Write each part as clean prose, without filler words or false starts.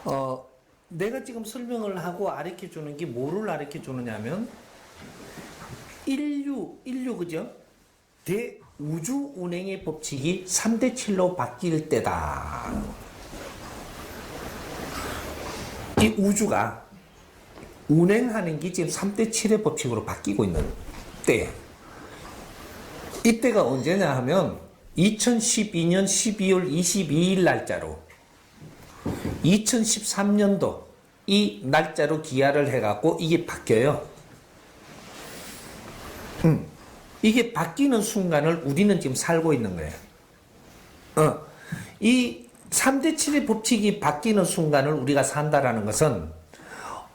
어, 내가 지금 설명을 하고 가르쳐 주는 게 뭐를 가르쳐 주느냐면, 인류, 그죠? 대우주 운행의 법칙이 3대 7로 바뀔 때다. 이 우주가 운행하는 게 지금 3대 7의 법칙으로 바뀌고 있는 때. 이때가 언제냐 하면 2012년 12월 22일 날짜로 2013년도 이 날짜로 기하를 해갖고 이게 바뀌어요. 이게 바뀌는 순간을 우리는 지금 살고 있는 거예요. 이 3대 7의 법칙이 바뀌는 순간을 우리가 산다라는 것은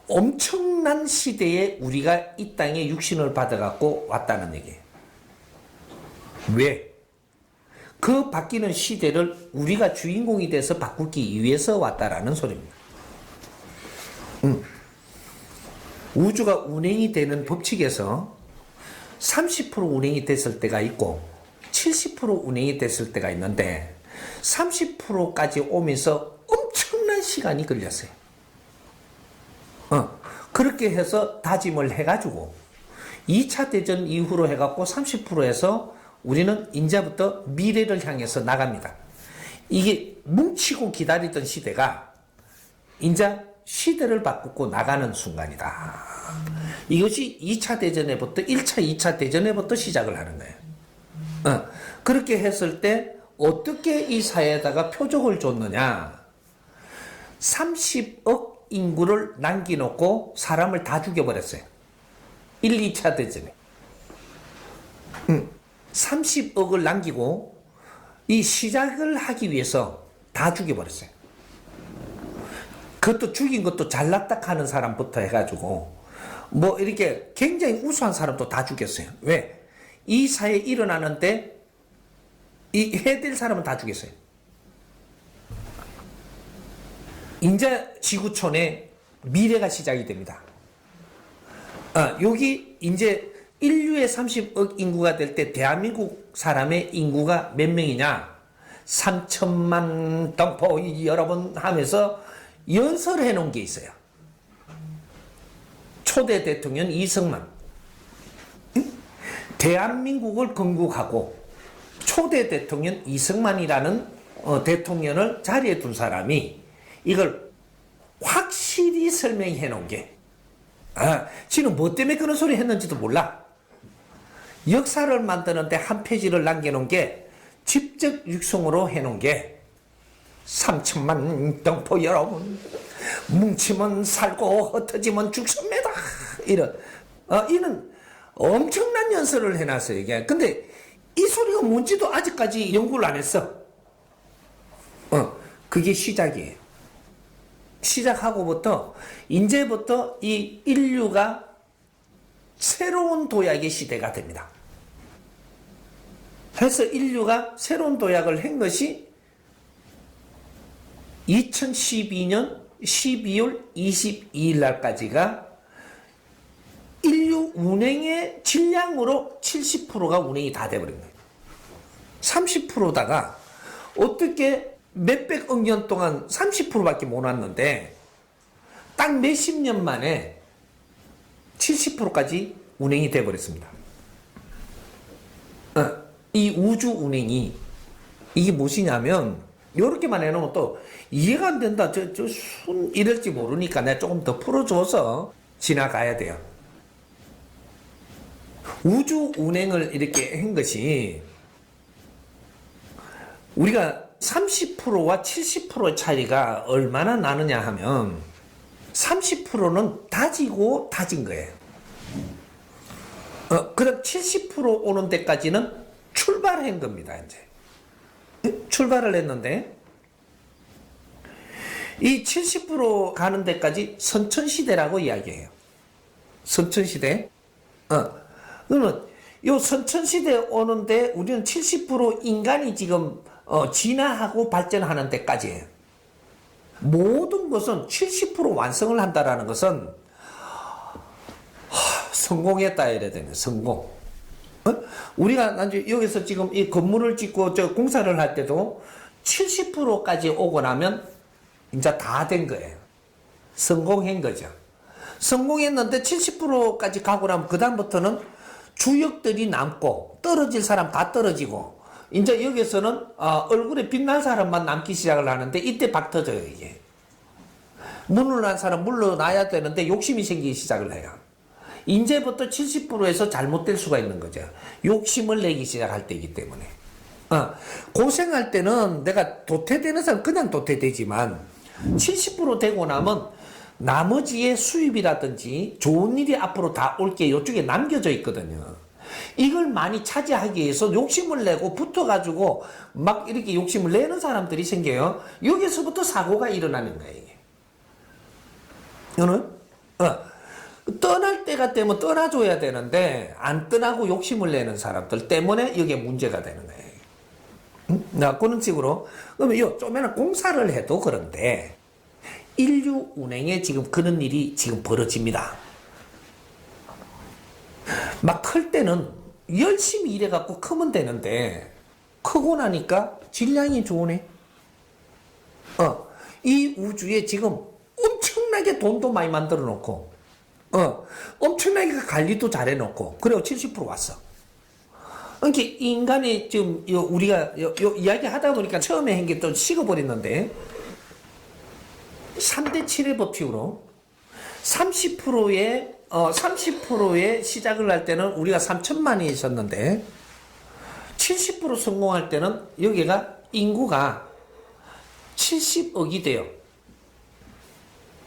엄청난 시대에 우리가 이 땅에 육신을 받아갖고 왔다는 얘기예요. 왜? 그 바뀌는 시대를 우리가 주인공이 돼서 바꾸기 위해서 왔다라는 소리입니다. 우주가 운행이 되는 법칙에서 30% 운행이 됐을 때가 있고 70% 운행이 됐을 때가 있는데 30%까지 오면서 엄청난 시간이 걸렸어요. 그렇게 해서 다짐을 해가지고 2차 대전 이후로 해갖고 30%에서 우리는 이제부터 미래를 향해서 나갑니다. 이게 뭉치고 기다리던 시대가 이제 시대를 바꾸고 나가는 순간이다. 이것이 2차 대전에부터 1차, 2차 대전에부터 시작을 하는 거예요. 그렇게 했을 때 어떻게 이 사회에다가 표적을 줬느냐. 30억 인구를 남겨놓고 사람을 다 죽여버렸어요. 1, 2차 대전에. 30억을 남기고 이 시작을 하기 위해서 다 죽여버렸어요. 그것도 죽인 것도 잘났다 하는 사람부터 해가지고 뭐 이렇게 굉장히 우수한 사람도 다 죽였어요. 왜? 이 사회에 일어나는데 이 해야 될 사람은 다 죽였어요. 이제 지구촌에 미래가 시작이 됩니다. 여기 이제 인류의 30억 인구가 될 때 대한민국 사람의 인구가 몇 명이냐? 3천만 동포 여러분 하면서 연설해 놓은 게 있어요. 초대 대통령 이승만. 대한민국을 건국하고 초대 대통령 이승만이라는 대통령을 자리에 둔 사람이 이걸 확실히 설명해 놓은 게 지금 뭐 때문에 그런 소리 했는지도 몰라. 역사를 만드는데 한 페이지를 남겨놓은 게 직접 육성으로 해놓은 게 3천만 동포 여러분 뭉치면 살고 흩어지면 죽습니다. 이런 엄청난 연설을 해놨어요. 이게. 근데 이 소리가 뭔지도 아직까지 연구를 안 했어. 그게 시작이에요. 시작하고부터 이제부터 이 인류가 새로운 도약의 시대가 됩니다. 그래서 인류가 새로운 도약을 한 것이 2012년 12월 22일 날까지가 인류 운행의 질량으로 70%가 운행이 다 돼버린 거예요. 30%다가 어떻게 몇백억 년 동안 30%밖에 못 왔는데 딱 몇십 년 만에 70%까지 운행이 돼버렸습니다. 이 우주 운행이 이게 무엇이냐면 이렇게만 해놓으면 또 이해가 안 된다. 이럴지 모르니까 내가 조금 더 풀어줘서 지나가야 돼요. 우주 운행을 이렇게 한 것이 우리가 30%와 70%의 차이가 얼마나 나느냐 하면 30%는 다지고 다진 거예요. 그럼 70% 오는 데까지는 출발한 겁니다. 이제 출발을 했는데 이 70% 가는 데까지 선천시대라고 이야기해요. 선천시대. 그러면 이 선천시대 오는데 우리는 70% 인간이 지금 진화하고 발전하는 데까지예요. 모든 것은 70% 완성을 한다라는 것은 성공했다 이래야 되네. 성공. 우리가 나중에 여기서 지금 이 건물을 짓고 저 공사를 할 때도 70%까지 오고 나면 이제 다 된 거예요. 성공한 거죠. 성공했는데 70%까지 가고 나면 그다음부터는 주역들이 남고 떨어질 사람 다 떨어지고 이제 여기서는 얼굴에 빛날 사람만 남기 시작을 하는데 이때 박 터져요. 이게 물러난 사람 물러나야 되는데 욕심이 생기기 시작을 해요. 이제부터 70%에서 잘못될 수가 있는 거죠. 욕심을 내기 시작할 때이기 때문에 고생할 때는 내가 도태되는 사람 그냥 도태되지만 70% 되고 나면 나머지의 수입이라든지 좋은 일이 앞으로 다 올 게 이쪽에 남겨져 있거든요. 이걸 많이 차지하기 위해서 욕심을 내고 붙어가지고 막 이렇게 욕심을 내는 사람들이 생겨요. 여기서부터 사고가 일어나는 거예요. 이게. 떠날 때가 되면 떠나줘야 되는데 안 떠나고 욕심을 내는 사람들 때문에 이게 문제가 되는 거예요. 그런 식으로 그러면 좀에는 공사를 해도 그런데 인류 운행에 지금 그런 일이 지금 벌어집니다. 막 클 때는 열심히 일해갖고 크면 되는데 크고 나니까 질량이 좋으네. 이 우주에 지금 엄청나게 돈도 많이 만들어 놓고 엄청나게 관리도 잘 해놓고 그리고 70% 왔어. 그러니까 인간이 지금 우리가 이야기 하다 보니까 처음에 한 게 또 식어버렸는데 3대 7의 법칙으로 30%의 시작을 할 때는 우리가 3천만이 있었는데 70% 성공할 때는 여기가 인구가 70억이 돼요.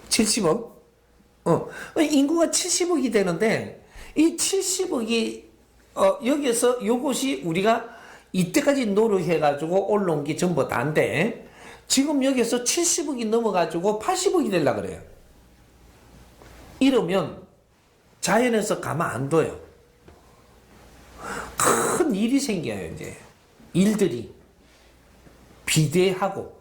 70억? 인구가 70억이 되는데 이 70억이 여기서 요것이 우리가 이때까지 노력해가지고 올라온 게 전부 다인데 지금 여기서 70억이 넘어가지고 80억이 되려고 그래요. 이러면 자연에서 가만 안 둬요. 큰 일이 생겨요, 이제. 일들이 비대하고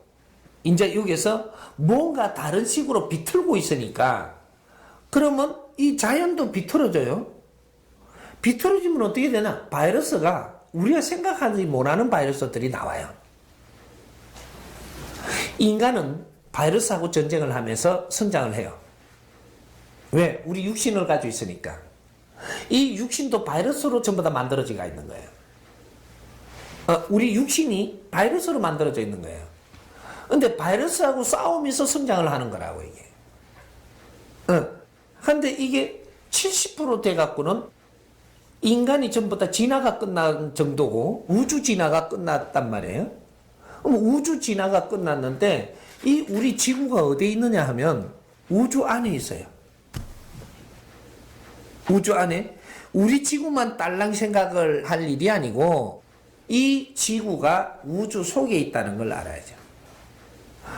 이제 여기서 뭔가 다른 식으로 비틀고 있으니까 그러면 이 자연도 비틀어져요. 비틀어지면 어떻게 되나? 바이러스가 우리가 생각하지 못하는 바이러스들이 나와요. 인간은 바이러스하고 전쟁을 하면서 성장을 해요. 왜? 우리 육신을 가지고 있으니까. 이 육신도 바이러스로 전부 다 만들어지가 있는 거예요. 우리 육신이 바이러스로 만들어져 있는 거예요. 근데 바이러스하고 싸우면서 성장을 하는 거라고, 이게. 근데 이게 70% 돼갖고는 인간이 전부 다 진화가 끝난 정도고 우주 진화가 끝났단 말이에요. 그럼 우주 진화가 끝났는데 이 우리 지구가 어디에 있느냐 하면 우주 안에 있어요. 우주 안에 우리 지구만 딸랑 생각을 할 일이 아니고 이 지구가 우주 속에 있다는 걸 알아야죠.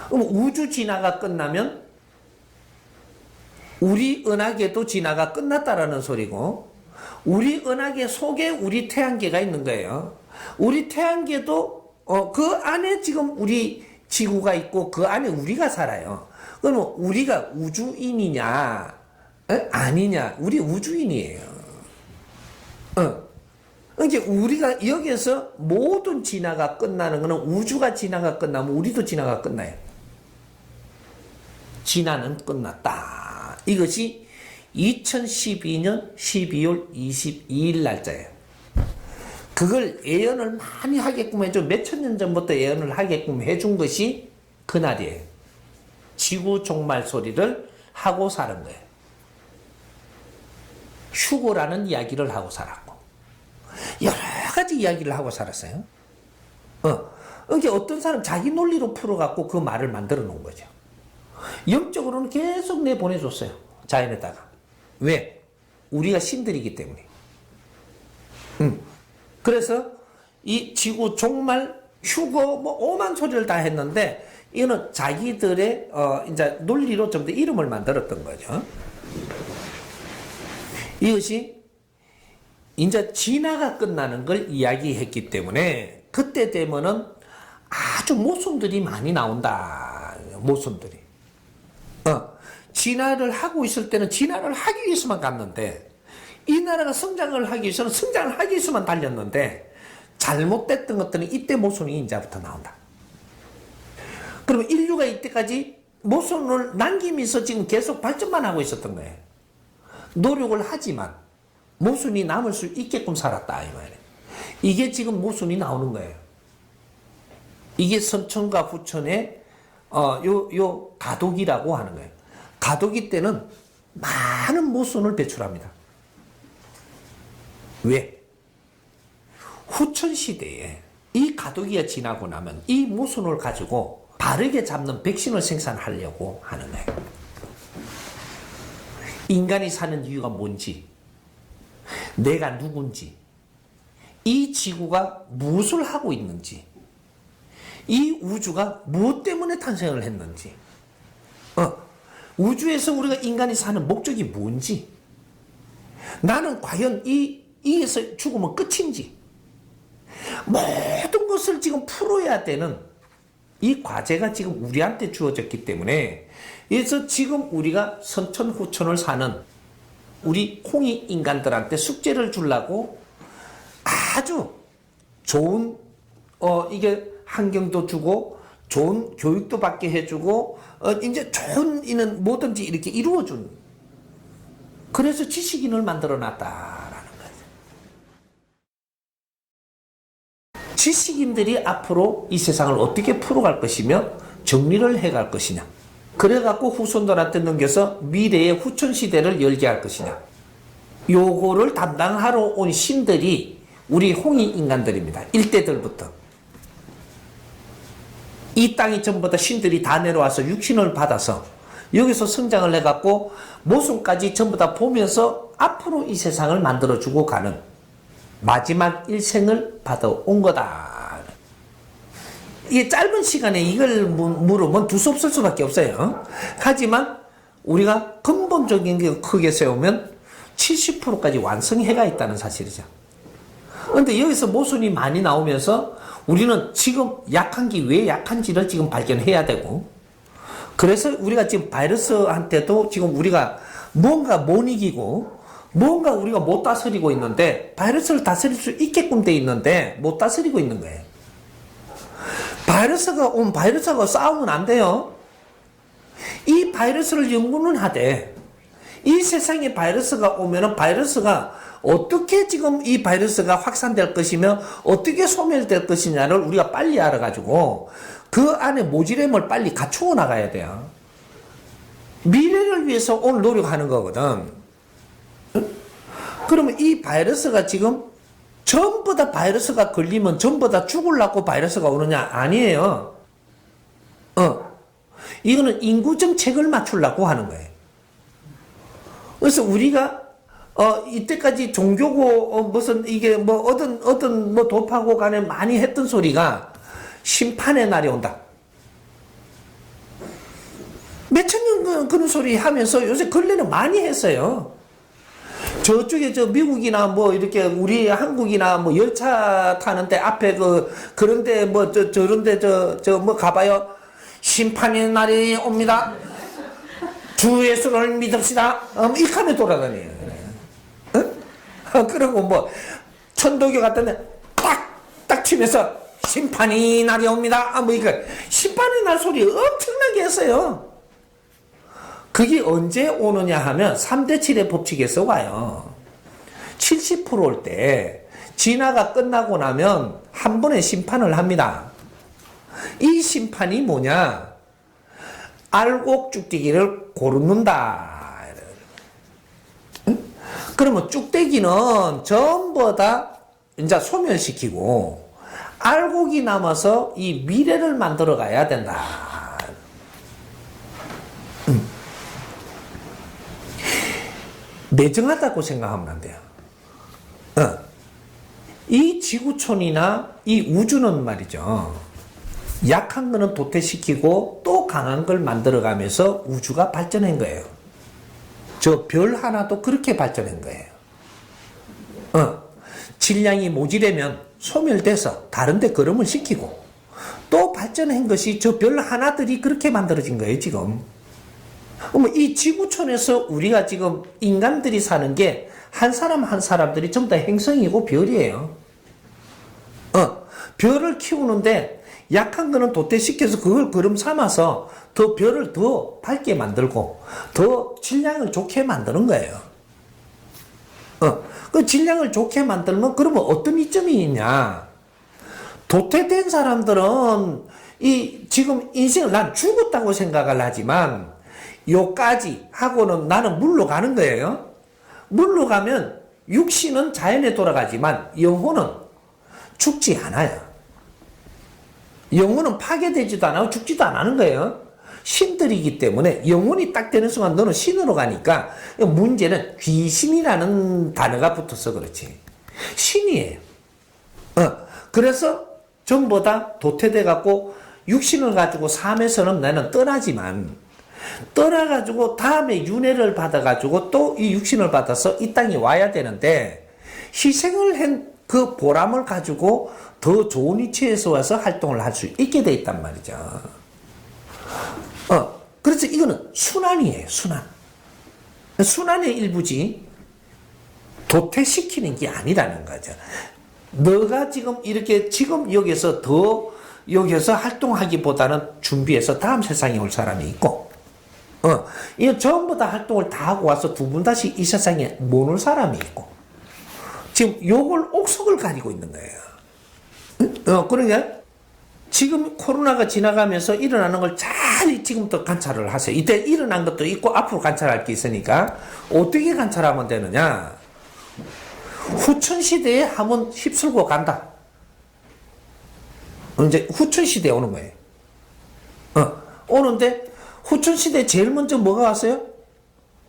그럼 우주 진화가 끝나면 우리 은하계도 진화가 끝났다라는 소리고 우리 은하계 속에 우리 태양계가 있는 거예요. 우리 태양계도 그 안에 지금 우리 지구가 있고 그 안에 우리가 살아요. 그럼 우리가 우주인이냐 아니냐? 우리 우주인이에요. 그러니까 우리가 여기서 모든 진화가 끝나는 것은 우주가 진화가 끝나면 우리도 진화가 끝나요. 진화는 끝났다. 이것이 2012년 12월 22일 날짜예요. 그걸 예언을 많이 하게끔 해줘. 몇천 년 전부터 예언을 하게끔 해준 것이 그날이에요. 지구 종말 소리를 하고 사는 거예요. 휴고라는 이야기를 하고 살았고 여러 가지 이야기를 하고 살았어요. 그러니까 어떤 사람 자기 논리로 풀어갖고 그 말을 만들어 놓은 거죠. 영적으로는 계속 내보내줬어요. 자연에다가. 왜? 우리가 신들이기 때문에. 그래서 이 지구 종말 휴거 뭐 오만 소리를 다 했는데 이거는 자기들의 이제 논리로 좀 더 이름을 만들었던 거죠. 이것이 이제 진화가 끝나는 걸 이야기했기 때문에 그때 되면은 아주 모순들이 많이 나온다. 모순들이. 진화를 하고 있을 때는 진화를 하기 위해서만 갔는데 이 나라가 성장을 하기 위해서는 성장을 하기 위해서만 달렸는데 잘못됐던 것들은 이때 모순이 이제부터 나온다. 그러면 인류가 이때까지 모순을 남기면서 지금 계속 발전만 하고 있었던 거예요. 노력을 하지만 모순이 남을 수 있게끔 살았다 이 말이에요. 이게 지금 모순이 나오는 거예요. 이게 선천과 후천의 요 가독이라고 하는 거예요. 가독이 때는 많은 모순을 배출합니다. 왜? 후천 시대에 이 가독이가 지나고 나면 이 모순을 가지고 바르게 잡는 백신을 생산하려고 하는 거예요. 인간이 사는 이유가 뭔지, 내가 누군지, 이 지구가 무엇을 하고 있는지, 이 우주가 무엇 때문에 탄생을 했는지, 우주에서 우리가 인간이 사는 목적이 뭔지, 나는 과연 이에서 죽으면 끝인지, 모든 것을 지금 풀어야 되는 이 과제가 지금 우리한테 주어졌기 때문에, 그래서 지금 우리가 선천 후천을 사는 우리 홍익 인간들한테 숙제를 주려고 아주 좋은 이게 환경도 주고 좋은 교육도 받게 해주고 이제 좋은 이는 뭐든지 이렇게 이루어준, 그래서 지식인을 만들어 놨다라는 거예요. 지식인들이 앞으로 이 세상을 어떻게 풀어갈 것이며 정리를 해갈 것이냐, 그래갖고 후손들한테 넘겨서 미래의 후천 시대를 열게 할 것이냐, 요거를 담당하러 온 신들이 우리 홍익 인간들입니다. 일대들부터 이 땅이 전부 다 신들이 다 내려와서 육신을 받아서 여기서 성장을 해갖고 모순까지 전부 다 보면서 앞으로 이 세상을 만들어주고 가는 마지막 일생을 받아온 거다. 이게 짧은 시간에 이걸 물으면 두서없을 수밖에 없어요. 하지만 우리가 근본적인 게 크게 세우면 70%까지 완성해가 있다는 사실이죠. 그런데 여기서 모순이 많이 나오면서 우리는 지금 약한 게 왜 약한지를 지금 발견해야 되고, 그래서 우리가 지금 바이러스한테도 지금 우리가 뭔가 못 이기고 뭔가 우리가 못 다스리고 있는데, 바이러스를 다스릴 수 있게끔 돼 있는데 못 다스리고 있는 거예요. 바이러스가 오면 바이러스하고 싸우면 안 돼요. 이 바이러스를 연구는 하되, 이 세상에 바이러스가 오면은 바이러스가 어떻게 지금 이 바이러스가 확산될 것이며 어떻게 소멸될 것이냐를 우리가 빨리 알아가지고 그 안에 모질함을 빨리 갖추어 나가야 돼요. 미래를 위해서 오늘 노력하는 거거든. 그러면 이 바이러스가 지금 전부 다 바이러스가 걸리면 전부 다 죽으려고 바이러스가 오느냐? 아니에요. 이거는 인구 정책을 맞추려고 하는 거예요. 그래서 우리가 이때까지 종교고 무슨 이게 뭐 어떤 뭐 도파고 간에 많이 했던 소리가 심판의 날이 온다. 몇천 년 그런 소리 하면서 요새 근래는 많이 했어요. 저쪽에 저 미국이나 뭐 이렇게 우리 한국이나 뭐 열차 타는데 앞에 그런데 뭐 저런데 저 뭐 가봐요. 심판의 날이 옵니다. 주 예수를 믿읍시다. 이 칸에 돌아다녀요. 그리고 뭐 천도교 갔더니 딱 치면서 심판의 날이 옵니다. 뭐 이거 심판의 날 소리 엄청나게 했어요. 그게 언제 오느냐 하면 3대 7의 법칙에서 와요. 70%일 때 진화가 끝나고 나면 한 번에 심판을 합니다. 이 심판이 뭐냐? 알곡 쭉대기를 고르는다. 그러면 쭉대기는 전부 다 이제 소멸시키고 알곡이 남아서 이 미래를 만들어 가야 된다. 매정하다고 생각하면 안 돼요. 이 지구촌이나 이 우주는 말이죠. 약한 거는 도태시키고 또 강한 걸 만들어가면서 우주가 발전한 거예요. 저 별 하나도 그렇게 발전한 거예요. 질량이 모자라면 소멸돼서 다른 데 걸음을 시키고 또 발전한 것이 저 별 하나들이 그렇게 만들어진 거예요, 지금. 이 지구촌에서 우리가 지금 인간들이 사는 게 한 사람 한 사람들이 전부 다 행성이고 별이에요. 별을 키우는데 약한 거는 도태시켜서 그걸 걸음 삼아서 더 별을 더 밝게 만들고 더 질량을 좋게 만드는 거예요. 그 질량을 좋게 만들면 그러면 어떤 이점이 있냐? 도태된 사람들은 이 지금 인생을 난 죽었다고 생각을 하지만 요까지 하고는 나는 물러가는 거예요. 물러가면 육신은 자연에 돌아가지만 영혼은 죽지 않아요. 영혼은 파괴되지도 않고 죽지도 안 하는 거예요. 신들이기 때문에 영혼이 딱 되는 순간 너는 신으로 가니까 문제는 귀신이라는 단어가 붙어서 그렇지. 신이에요. 그래서 전부 다 도태돼 갖고 육신을 가지고 삶에서는 나는 떠나지만 떠나가지고 다음에 윤회를 받아가지고 또 이 육신을 받아서 이 땅에 와야 되는데 희생을 한 그 보람을 가지고 더 좋은 위치에서 와서 활동을 할 수 있게 돼 있단 말이죠. 그래서 이거는 순환이에요, 순환. 순환의 일부지 도태시키는 게 아니라는 거죠. 너가 지금 이렇게 지금 여기서 활동하기보다는 준비해서 다음 세상에 올 사람이 있고, 이거 전부 다 활동을 다 하고 와서 두 분 다시 이 세상에 못 올 사람이 있고, 지금 요걸 옥석을 가지고 있는 거예요. 그러니까 지금 코로나가 지나가면서 일어나는 걸 잘 지금부터 관찰을 하세요. 이때 일어난 것도 있고 앞으로 관찰할 게 있으니까 어떻게 관찰하면 되느냐? 후천시대에 한번 휩쓸고 간다. 이제 후천시대에 오는 거예요. 오는데 후천시대에 제일 먼저 뭐가 왔어요?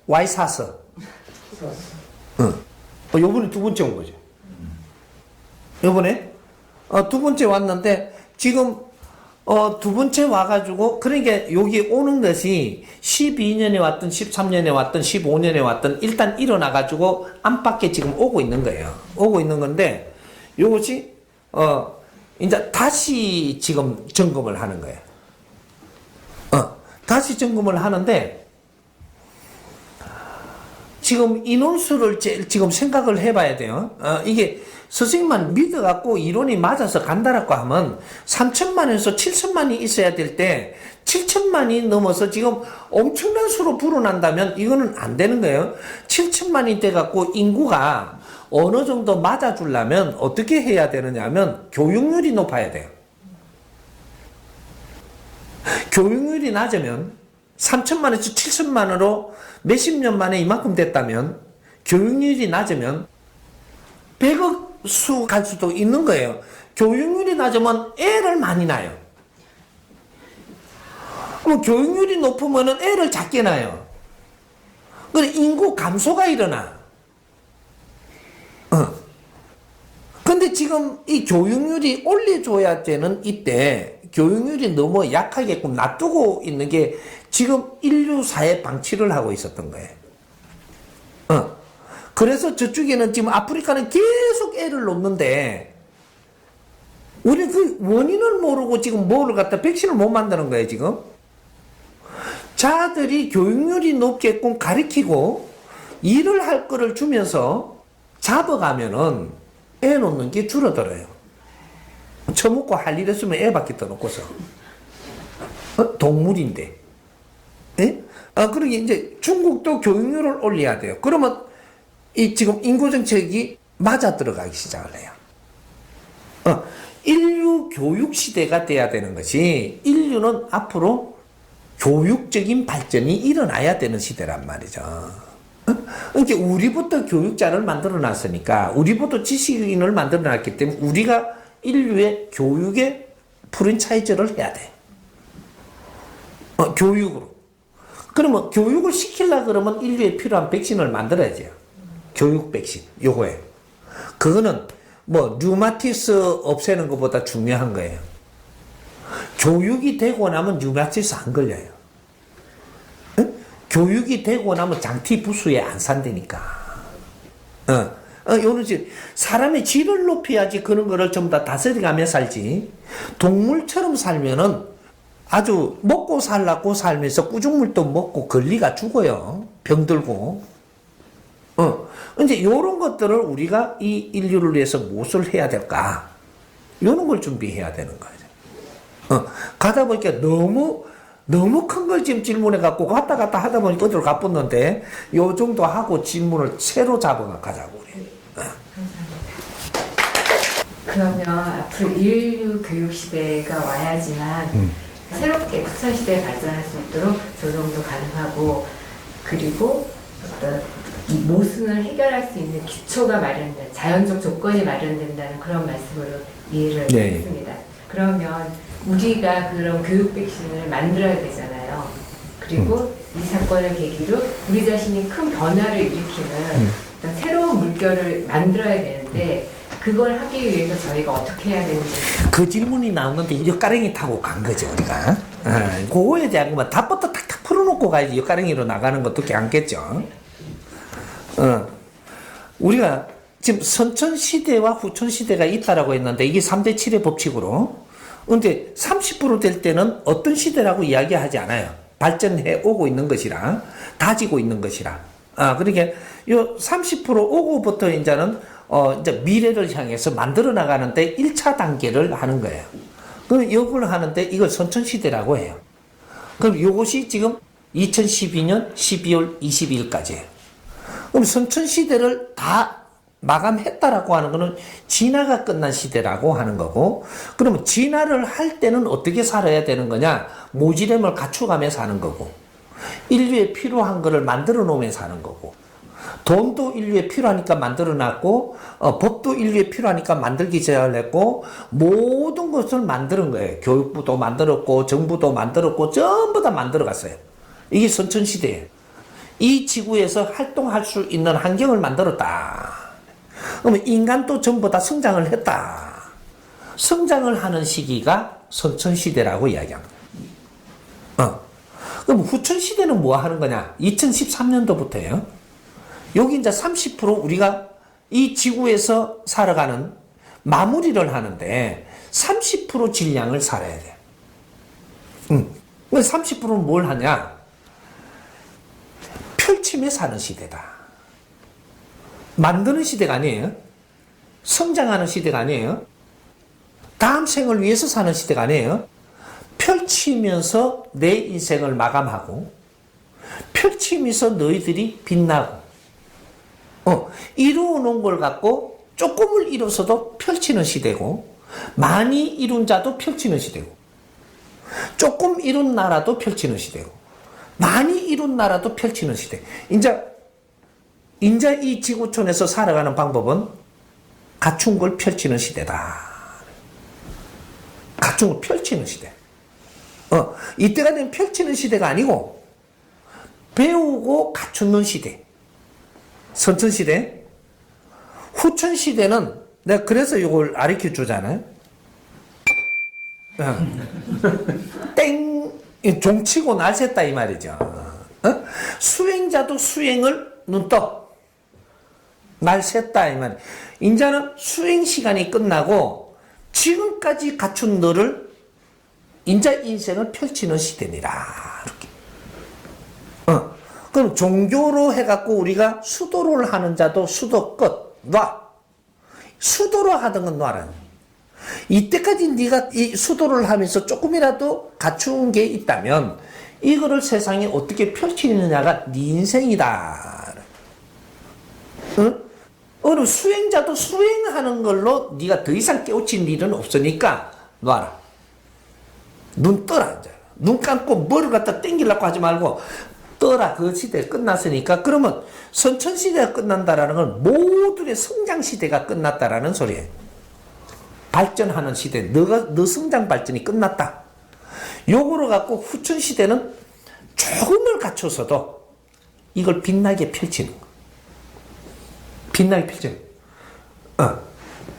와이사스. 요번에 두 번째 온 거죠. 요번에 두 번째 왔는데 지금 두 번째 와가지고 그러니까 여기 오는 것이 12년에 왔든 13년에 왔든 15년에 왔든 일단 일어나가지고 안팎에 지금 오고 있는 거예요. 오고 있는 건데 요것이 이제 다시 지금 점검을 하는 거예요. 다시 점검을 하는데 지금 인원수를 지금 생각을 해봐야 돼요. 이게 선생님만 믿어갖고 이론이 맞아서 간다라고 하면 3천만에서 7천만이 있어야 될 때 7천만이 넘어서 지금 엄청난 수로 불어난다면 이거는 안 되는 거예요. 7천만이 돼갖고 인구가 어느 정도 맞아주려면 어떻게 해야 되느냐 하면 교육률이 높아야 돼요. 교육률이 낮으면 3천만에서 7천만으로 몇십 년 만에 이만큼 됐다면 교육률이 낮으면 100억 수 갈 수도 있는 거예요. 교육률이 낮으면 애를 많이 낳아요. 그럼 교육률이 높으면 애를 작게 낳아요. 그래 인구 감소가 일어나. 근데 지금 이 교육률이 올려줘야 되는 이때 교육률이 너무 약하게끔 놔두고 있는 게 지금 인류 사회 방치를 하고 있었던 거예요. 그래서 저쪽에는 지금 아프리카는 계속 애를 놓는데 우리 그 원인을 모르고 지금 뭐를 갖다 백신을 못 만드는 거예요, 지금. 자들이 교육률이 높게끔 가르치고 일을 할 거를 주면서 잡아가면은 애 놓는 게 줄어들어요. 처먹고 할 일 했으면 애 밖에 떠놓고서. 동물인데. 예? 그러게 이제 중국도 교육률을 올려야 돼요. 그러면 이 지금 인구정책이 맞아 들어가기 시작을 해요. 인류 교육 시대가 돼야 되는 것이 인류는 앞으로 교육적인 발전이 일어나야 되는 시대란 말이죠. 그러니까 우리부터 교육자를 만들어 놨으니까 우리부터 지식인을 만들어 놨기 때문에 우리가 인류의 교육에 프랜차이즈를 해야 돼. 교육으로. 그러면 교육을 시키려고 그러면 인류에 필요한 백신을 만들어야죠. 교육 백신. 요거예요. 그거는 뭐 류마티스 없애는 것보다 중요한 거예요. 교육이 되고 나면 류마티스 안 걸려요. 응? 교육이 되고 나면 장티 부수에 안 산다니까. 요는 사람의 질을 높여야지 그런 거를 전부 다 다스려가며 살지. 동물처럼 살면은 아주 먹고 살라고 살면서 꾸중물도 먹고 걸리가 죽어요. 병들고. 이제 요런 것들을 우리가 이 인류를 위해서 무엇을 해야 될까? 요런 걸 준비해야 되는 거죠. 가다 보니까 너무 큰 걸 지금 질문해 갖고 갔다 갔다 하다 보니까 어디로 가뿐는데 요 정도 하고 질문을 새로 잡아 가자고 그래. 그러면 앞으로 인류 교육 시대가 와야지만 새롭게 후천 시대에 발전할 수 있도록 조정도 가능하고, 그리고 어떤 이 모순을 해결할 수 있는 기초가 마련된, 자연적 조건이 마련된다는 그런 말씀으로 이해를 했습니다. 그러면 우리가 그런 교육 백신을 만들어야 되잖아요. 그리고 이 사건을 계기로 우리 자신이 큰 변화를 일으키는 어떤 새로운 물결을 만들어야 되는데, 그걸 하기 위해서 저희가 어떻게 해야 되는지. 그 질문이 나오는데 옆가랭이 타고 간 거죠, 우리가. 그거에 대한 것만 답부터 탁탁 풀어놓고 가야지 옆가랭이로 나가는 것도 괜찮겠죠. 우리가 지금 선천시대와 후천시대가 있다라고 했는데 이게 3대 7의 법칙으로. 근데 30% 될 때는 어떤 시대라고 이야기하지 않아요. 발전해 오고 있는 것이라, 다지고 있는 것이라. 그러니까 요 30% 오고부터 이제는 이제 미래를 향해서 만들어 나가는데 1차 단계를 하는 거예요. 그럼 이걸 하는데 이걸 선천시대라고 해요. 그럼 이것이 지금 2012년 12월 22일까지예요. 그럼 선천시대를 다 마감했다라고 하는 거는 진화가 끝난 시대라고 하는 거고, 그러면 진화를 할 때는 어떻게 살아야 되는 거냐? 모질함을 갖춰가며 사는 거고, 인류에 필요한 거를 만들어 놓으며 사는 거고, 돈도 인류에 필요하니까 만들어 놨고, 법도 인류에 필요하니까 만들기 시작했고, 모든 것을 만드는 거예요. 교육부도 만들었고, 정부도 만들었고, 전부 다 만들어 갔어요. 이게 선천시대예요. 이 지구에서 활동할 수 있는 환경을 만들었다. 그러면 인간도 전부 다 성장을 했다. 성장을 하는 시기가 선천시대라고 이야기합니다. 그럼 후천시대는 뭐 하는 거냐? 2013년도부터예요. 여기 이제 30% 우리가 이 지구에서 살아가는 마무리를 하는데 30% 질량을 살아야 돼. 30%는 뭘 하냐? 펼침에 사는 시대다. 만드는 시대가 아니에요. 성장하는 시대가 아니에요. 다음 생을 위해서 사는 시대가 아니에요. 펼치면서 내 인생을 마감하고, 펼치면서 너희들이 빛나고, 이루어 놓은 걸 갖고 조금을 이뤄서도 펼치는 시대고, 많이 이룬 자도 펼치는 시대고, 조금 이룬 나라도 펼치는 시대고, 많이 이룬 나라도 펼치는 시대. 이제 이 지구촌에서 살아가는 방법은 갖춘 걸 펼치는 시대다. 갖춘 걸 펼치는 시대. 이때가 되면 펼치는 시대가 아니고 배우고 갖추는 시대. 선천시대. 후천시대는 내가 그래서 이걸 가르쳐 주잖아요. 땡! 종치고 날 샜다 이 말이죠. 수행자도 수행을 눈떠. 날 샜다 이 말이에요. 이제는 수행 시간이 끝나고 지금까지 갖춘 너를 인자 인생을 펼치는 시대니라. 이렇게. 그럼 종교로 해갖고 우리가 수도를 하는 자도 수도 끝. 놔. 수도로 하던 건 놔라. 이때까지 네가 이 수도를 하면서 조금이라도 갖춘 게 있다면 이거를 세상에 어떻게 펼치느냐가 네 인생이다. 어느 수행자도 수행하는 걸로 네가 더 이상 깨우친 일은 없으니까 놔라. 눈 떠라. 이제. 눈 감고 뭐를 갖다 땡기려고 하지 말고 떠라. 그 시대 끝났으니까. 그러면 선천시대가 끝난다라는 건 모두의 성장시대가 끝났다라는 소리예요. 발전하는 시대, 너 성장 발전이 끝났다. 요거로 갖고 후천시대는 조금을 갖춰서도 이걸 빛나게 펼치는 거. 빛나게 펼치는 거.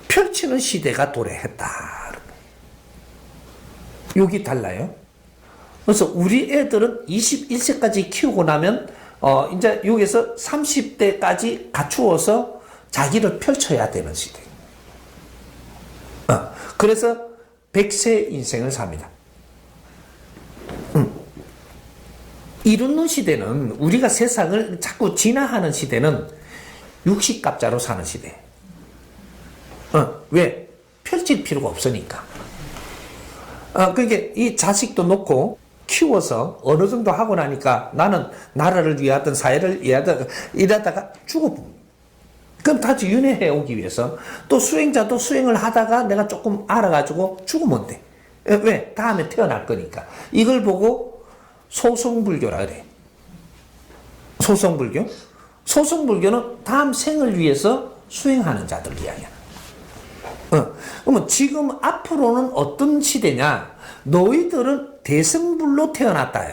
펼치는 시대가 도래했다. 여기 달라요. 그래서 우리 애들은 21세까지 키우고 나면 이제 여기서 30대까지 갖추어서 자기를 펼쳐야 되는 시대. 그래서 100세 인생을 삽니다. 이루는 시대는 우리가 세상을 자꾸 진화하는 시대는 60갑자로 사는 시대. 왜? 펼칠 필요가 없으니까. 그러니까 이 자식도 놓고 키워서 어느 정도 하고 나니까 나는 나라를 위하든 사회를 위하든 이러다가 죽어봅니다. 그럼 다시 윤회해 오기 위해서 또 수행자도 수행을 하다가 내가 조금 알아가지고 죽으면 돼. 왜? 다음에 태어날 거니까. 이걸 보고 소승불교라 그래. 소승불교? 소승불교는 다음 생을 위해서 수행하는 자들 이야기야. 그러면 지금 앞으로는 어떤 시대냐? 너희들은 대승불로 태어났다.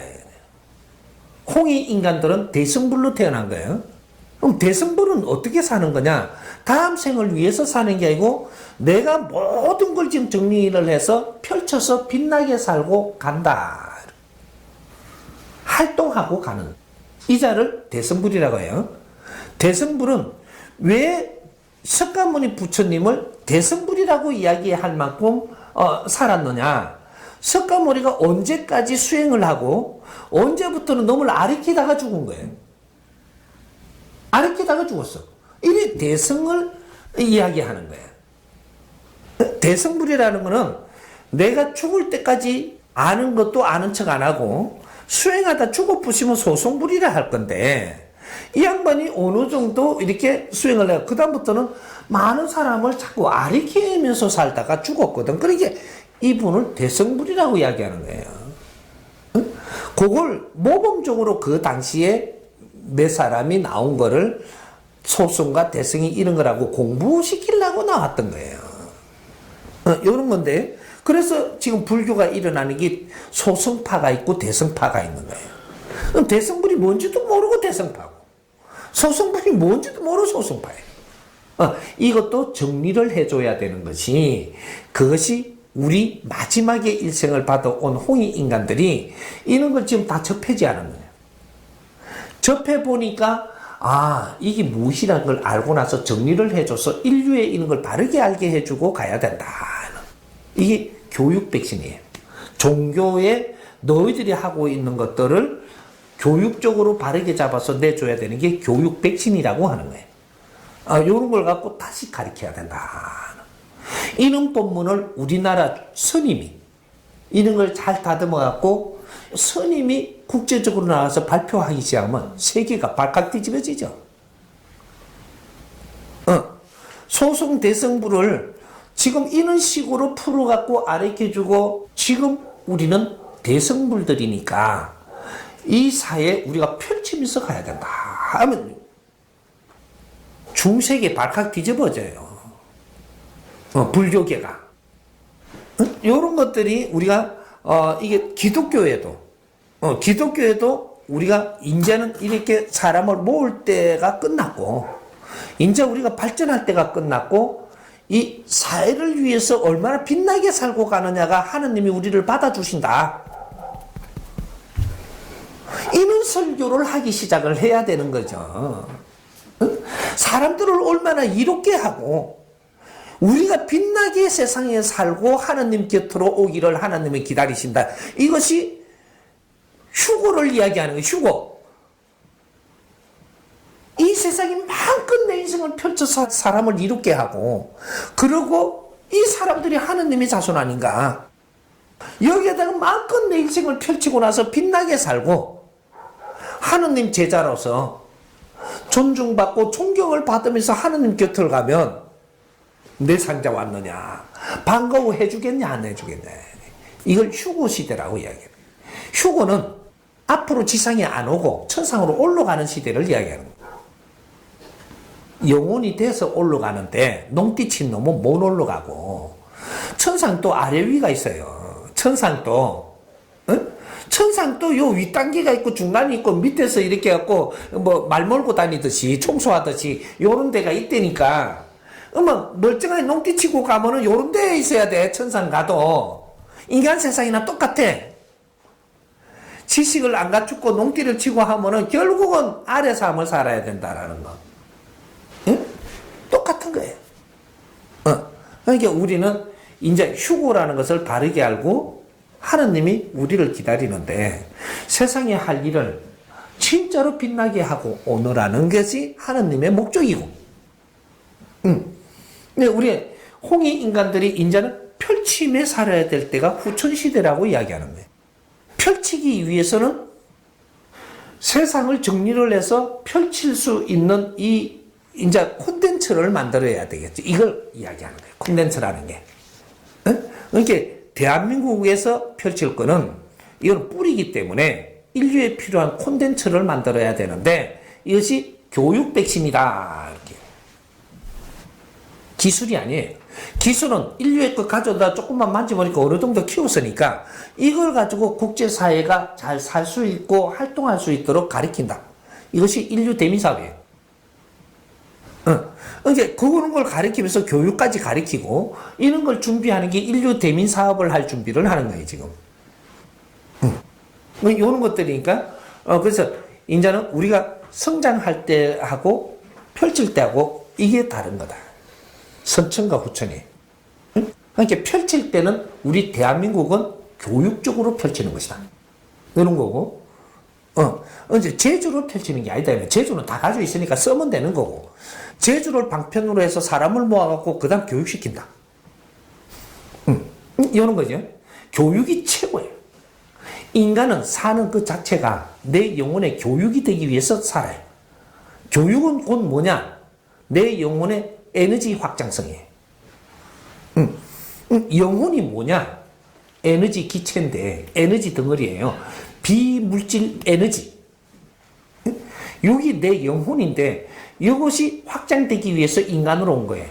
홍이 인간들은 대승불로 태어난 거예요. 그럼 대승불은 어떻게 사는 거냐? 다음 생을 위해서 사는 게 아니고 내가 모든 걸 지금 정리를 해서 펼쳐서 빛나게 살고 간다. 활동하고 가는 이 자를 대승불이라고 해요. 대승불은 왜 석가모니 부처님을 대승불이라고 이야기할 만큼 살았느냐? 석가모니가 언제까지 수행을 하고 언제부터는 놈을 아리키다가 죽은 거예요. 아리키다가 죽었어. 이게 대승을 이야기하는 거예요. 대승불이라는 거는 내가 죽을 때까지 아는 것도 아는 척 안 하고 수행하다 죽어 부시면 소승불이라 할 건데 이 양반이 어느 정도 이렇게 수행을 해요. 그 다음부터는 많은 사람을 자꾸 아리키면서 살다가 죽었거든. 그러니까 이분을 대승불이라고 이야기하는 거예요. 그걸 모범적으로 그 당시에 몇 사람이 나온 거를 소승과 대승이 이런 거라고 공부시키려고 나왔던 거예요. 이런 건데 그래서 지금 불교가 일어나는 게 소승파가 있고 대승파가 있는 거예요. 그럼 대승불이 뭔지도 모르고 대승파고 소승불이 뭔지도 모르고 소승파예요. 이것도 정리를 해줘야 되는 것이 그것이 우리 마지막에 일생을 받아온 홍이 인간들이 이런 걸 지금 다 접하지 않은 거예요. 접해보니까 이게 무엇이라는 걸 알고 나서 정리를 해줘서 인류에 있는 걸 바르게 알게 해주고 가야 된다. 이게 교육 백신이에요. 종교에 너희들이 하고 있는 것들을 교육적으로 바르게 잡아서 내줘야 되는 게 교육 백신이라고 하는 거예요. 이런 걸 갖고 다시 가르쳐야 된다. 이런 법문을 우리나라 스님이 이런 걸 잘 다듬어 갖고 스님이 국제적으로 나와서 발표하기 시작하면 세계가 발칵 뒤집어지죠. 소승 대승불을 지금 이런 식으로 풀어갖고 아래켜주고 지금 우리는 대승불들이니까 이 사회 우리가 펼치면서 가야 된다 하면 중세계 발칵 뒤집어져요. 불교계가. 이런 것들이 우리가 이게 기독교에도 우리가 이제는 이렇게 사람을 모을 때가 끝났고 이제 우리가 발전할 때가 끝났고 이 사회를 위해서 얼마나 빛나게 살고 가느냐가 하느님이 우리를 받아주신다. 이런 설교를 하기 시작을 해야 되는 거죠. 사람들을 얼마나 이롭게 하고 우리가 빛나게 세상에 살고 하느님 곁으로 오기를 하나님이 기다리신다. 이것이 휴고를 이야기하는 거예요. 휴고. 이 세상에 마음껏 내 인생을 펼쳐서 사람을 이롭게 하고 그리고 이 사람들이 하느님의 자손 아닌가. 여기에다가 마음껏 내 인생을 펼치고 나서 빛나게 살고 하느님 제자로서 존중받고 존경을 받으면서 하느님 곁을 가면 내 상자 왔느냐 반가워해 주겠냐 안 해주겠냐. 이걸 휴고 시대라고 이야기해요. 휴고는 앞으로 지상에 안 오고 천상으로 올라가는 시대를 이야기하는 거예요. 영혼이 돼서 올라가는데 농띠친 놈은 못 올라가고 천상도 아래 위가 있어요. 천상도 천상도 요 윗단계가 있고 중간이 있고 밑에서 이렇게 갖고 뭐 말 몰고 다니듯이 청소하듯이 요런 데가 있다니까. 멀쩡하게 농띠치고 가면은 요런 데에 있어야 돼. 천상 가도 인간 세상이나 똑같아. 지식을 안 갖추고 농띠를 치고 하면은 결국은 아래 삶을 살아야 된다라는 거. 응? 똑같은 거예요. 그러니까 우리는 이제 휴고라는 것을 바르게 알고 하느님이 우리를 기다리는데 세상에 할 일을 진짜로 빛나게 하고 오너라는 것이 하느님의 목적이고. 근데 우리 홍이 인간들이 이제는 펼침에 살아야 될 때가 후천시대라고 이야기하는 거예요. 펼치기 위해서는 세상을 정리를 해서 펼칠 수 있는 이 이제 콘텐츠를 만들어야 되겠죠. 이걸 이야기하는 거예요. 콘텐츠라는 게. 그러니까 대한민국에서 펼칠 거는 이건 뿌리기 때문에 인류에 필요한 콘텐츠를 만들어야 되는데 이것이 교육 백신이다. 이렇게. 기술이 아니에요. 기술은 인류의 것 가져다 조금만 만져보니까 어느 정도 키웠으니까 이걸 가지고 국제사회가 잘 살 수 있고 활동할 수 있도록 가르친다. 이것이 인류 대민 사업이에요. 이제 그런 걸 가르치면서 교육까지 가르치고 이런 걸 준비하는 게 인류 대민 사업을 할 준비를 하는 거예요, 지금. 이런 것들이니까 그래서 이제는 우리가 성장할 때하고 펼칠 때하고 이게 다른 거다. 선천과 후천이. 그러니까 펼칠 때는 우리 대한민국은 교육적으로 펼치는 것이다. 이런 거고, 이제 제주로 펼치는 게 아니다. 제주는 다 가지고 있으니까 쓰면 되는 거고, 제주를 방편으로 해서 사람을 모아갖고 그 다음 교육시킨다. 이런 거죠. 교육이 최고예요. 인간은 사는 그 자체가 내 영혼의 교육이 되기 위해서 살아요. 교육은 곧 뭐냐? 내 영혼의 에너지 확장성이에요. 영혼이 뭐냐? 에너지 기체인데, 에너지 덩어리예요. 비물질 에너지. 여기 내 영혼인데, 이것이 확장되기 위해서 인간으로 온 거예요.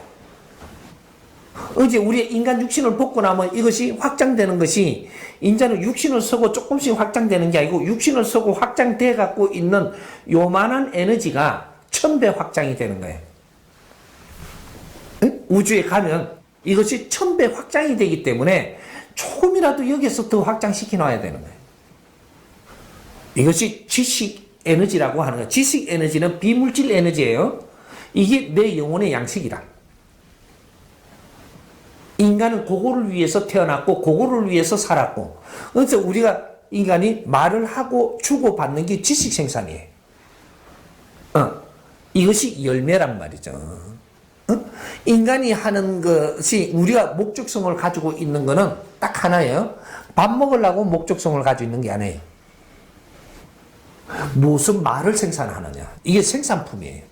어제 우리 인간 육신을 벗고 나면 이것이 확장되는 것이, 인자는 육신을 쓰고 조금씩 확장되는 게 아니고, 육신을 쓰고 확장돼 갖고 있는 요만한 에너지가 1000배 확장이 되는 거예요. 우주에 가면 이것이 1000배 확장이 되기 때문에 조금이라도 여기서 더 확장시켜 놔야 되는 거예요. 이것이 지식 에너지라고 하는 거예요. 지식 에너지는 비물질 에너지예요. 이게 내 영혼의 양식이다. 인간은 그거를 위해서 태어났고 그거를 위해서 살았고, 그래서 우리가 인간이 말을 하고 주고받는 게 지식 생산이에요. 이것이 열매란 말이죠. 인간이 하는 것이 우리가 목적성을 가지고 있는 거는 딱 하나예요. 밥 먹으려고 목적성을 가지고 있는 게 아니에요. 무슨 말을 생산하느냐. 이게 생산품이에요.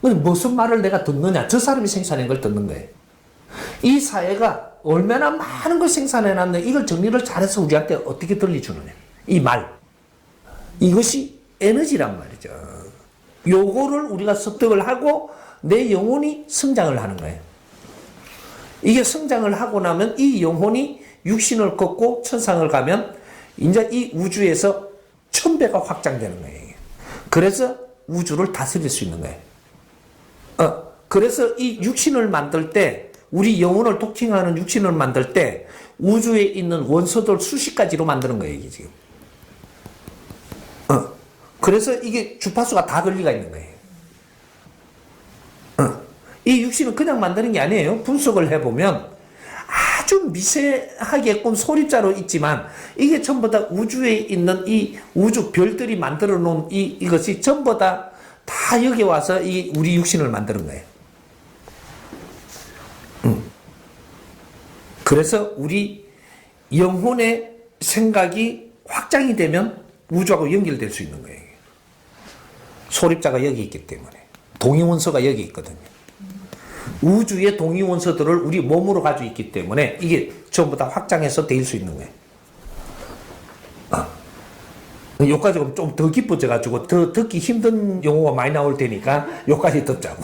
무슨 말을 내가 듣느냐. 저 사람이 생산한 걸 듣는 거예요. 이 사회가 얼마나 많은 걸 생산해놨는데 이걸 정리를 잘해서 우리한테 어떻게 들려주느냐. 이 말. 이것이 에너지란 말이죠. 요거를 우리가 습득을 하고 내 영혼이 성장을 하는 거예요. 이게 성장을 하고 나면 이 영혼이 육신을 걷고 천상을 가면 이제 이 우주에서 1000배가 확장되는 거예요. 그래서 우주를 다스릴 수 있는 거예요. 그래서 이 육신을 만들 때, 우리 영혼을 도킹하는 육신을 만들 때 우주에 있는 원소들 수십 가지로 만드는 거예요, 이게 지금. 그래서 이게 주파수가 다 권리가 있는 거예요. 이 육신은 그냥 만드는 게 아니에요. 분석을 해보면 아주 미세하게끔 소립자로 있지만 이게 전부 다 우주에 있는 이 우주 별들이 만들어 놓은 이것이 전부 다 여기 와서 이 우리 육신을 만드는 거예요. 그래서 우리 영혼의 생각이 확장이 되면 우주하고 연결될 수 있는 거예요. 소립자가 여기 있기 때문에. 동위원소가 여기 있거든요. 우주의 동위원소들을 우리 몸으로 가지고 있기 때문에 이게 전부 다 확장해서 될 수 있는 거예요. 여기까지 좀 더 깊어져가지고 더 듣기 힘든 용어가 많이 나올 테니까 여기까지 듣자고.